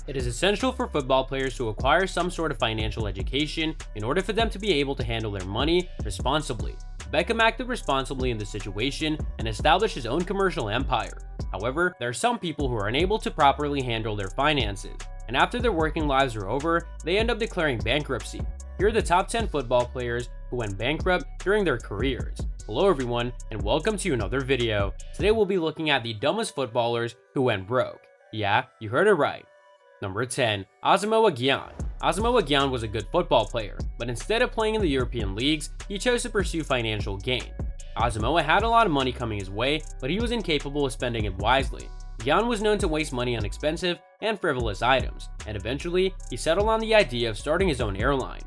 It is essential for football players to acquire some sort of financial education in order for them to be able to handle their money responsibly. Beckham acted responsibly in this situation and established his own commercial empire. However, there are some people who are unable to properly handle their finances, and after their working lives are over, they end up declaring bankruptcy. Here are the top 10 football players who went bankrupt during their careers. Hello everyone, and welcome to another video. Today we'll be looking at the dumbest footballers who went broke. Yeah, you heard it right. Number 10. Asamoah Gyan. Asamoah Gyan was a good football player, but instead of playing in the European leagues, he chose to pursue financial gain. Asamoah had a lot of money coming his way, but he was incapable of spending it wisely. Gyan was known to waste money on expensive and frivolous items, and eventually, he settled on the idea of starting his own airline.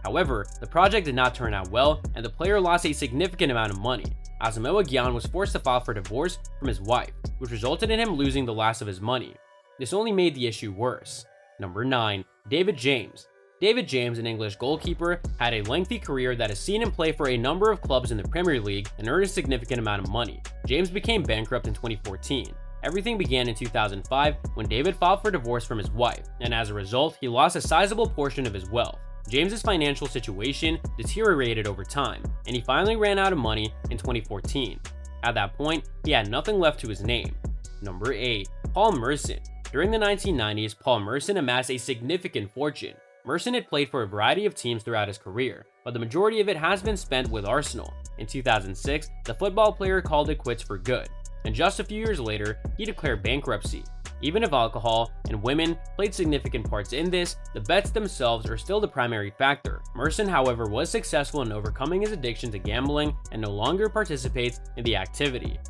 However, the project did not turn out well, and the player lost a significant amount of money. Asamoah Gyan was forced to file for divorce from his wife, which resulted in him losing the last of his money. This only made the issue worse. Number 9. David James. David James, an English goalkeeper, had a lengthy career that has seen him play for a number of clubs in the Premier League and earn a significant amount of money. James became bankrupt in 2014. Everything began in 2005 when David filed for divorce from his wife, and as a result, he lost a sizable portion of his wealth. James's financial situation deteriorated over time, and he finally ran out of money in 2014. At that point, he had nothing left to his name. Number 8. Paul Merson. During the 1990s, Paul Merson amassed a significant fortune. Merson had played for a variety of teams throughout his career, but the majority of it has been spent with Arsenal. In 2006, the football player called it quits for good, and just a few years later, he declared bankruptcy. Even if alcohol and women played significant parts in this, the bets themselves are still the primary factor. Merson, however, was successful in overcoming his addiction to gambling and no longer participates in the activity.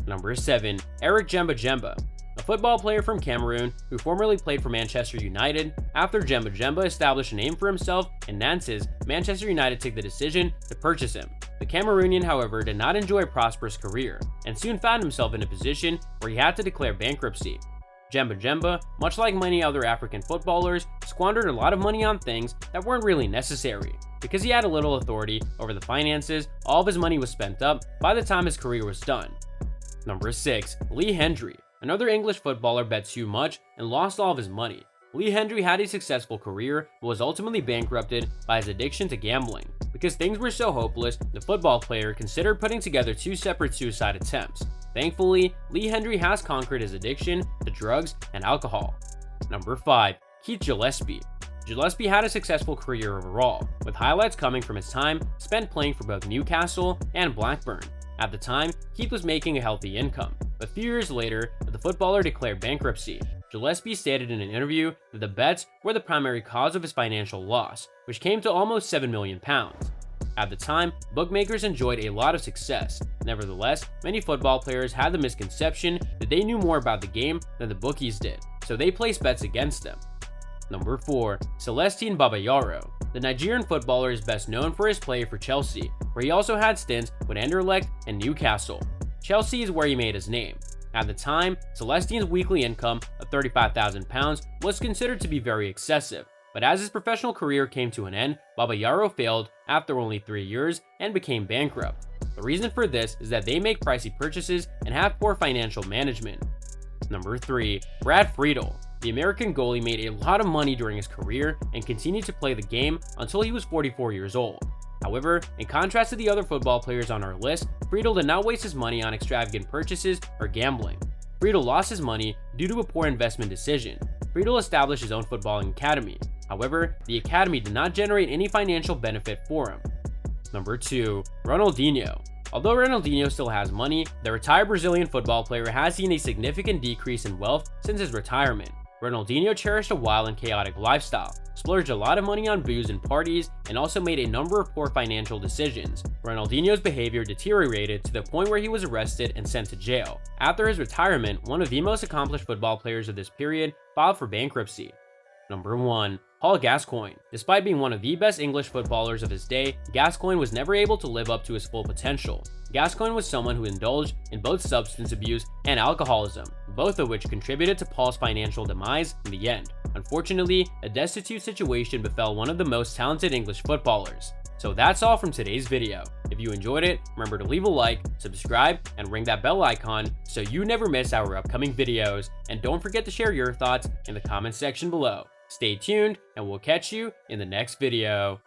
Number 7. Djemba-Djemba. A football player from Cameroon who formerly played for Manchester United. After Djemba-Djemba established a name for himself in Nantes, Manchester United took the decision to purchase him. The Cameroonian, however, did not enjoy a prosperous career and soon found himself in a position where he had to declare bankruptcy. Djemba-Djemba, much like many other African footballers, squandered a lot of money on things that weren't really necessary. Because he had a little authority over the finances, all of his money was spent up by the time his career was done. Number 6. Hendrie. Another English footballer bet too much and lost all of his money. Hendrie had a successful career but was ultimately bankrupted by his addiction to gambling. Because things were so hopeless, the football player considered putting together 2 separate suicide attempts. Thankfully, Hendrie has conquered his addiction to drugs and alcohol. Number 5. Gillespie. Gillespie had a successful career overall, with highlights coming from his time spent playing for both Newcastle and Blackburn. At the time, Keith was making a healthy income, but a few years later, the footballer declared bankruptcy. Gillespie stated in an interview that the bets were the primary cause of his financial loss, which came to almost £7 million. At the time, bookmakers enjoyed a lot of success. Nevertheless, many football players had the misconception that they knew more about the game than the bookies did, so they placed bets against them. Number 4. Celestine Babayaro. The Nigerian footballer is best known for his play for Chelsea, where he also had stints with Anderlecht and Newcastle. Chelsea is where he made his name. At the time, Celestine's weekly income of £35,000 was considered to be very excessive, but as his professional career came to an end, Babayaro failed after only 3 years and became bankrupt. The reason for this is that they make pricey purchases and have poor financial management. Number 3. Brad Friedel. The American goalie made a lot of money during his career and continued to play the game until he was 44 years old. However, in contrast to the other football players on our list, Friedel did not waste his money on extravagant purchases or gambling. Friedel lost his money due to a poor investment decision. Friedel established his own footballing academy. However, the academy did not generate any financial benefit for him. Number 2. Ronaldinho. Although Ronaldinho still has money, the retired Brazilian football player has seen a significant decrease in wealth since his retirement. Ronaldinho cherished a wild and chaotic lifestyle, splurged a lot of money on booze and parties, and also made a number of poor financial decisions. Ronaldinho's behavior deteriorated to the point where he was arrested and sent to jail. After his retirement, one of the most accomplished football players of this period filed for bankruptcy. Number 1. Paul Gascoigne. Despite being one of the best English footballers of his day, Gascoigne was never able to live up to his full potential. Gascoigne was someone who indulged in both substance abuse and alcoholism, both of which contributed to Paul's financial demise in the end. Unfortunately, a destitute situation befell one of the most talented English footballers. So that's all from today's video. If you enjoyed it, remember to leave a like, subscribe, and ring that bell icon so you never miss our upcoming videos. And don't forget to share your thoughts in the comments section below. Stay tuned, and we'll catch you in the next video.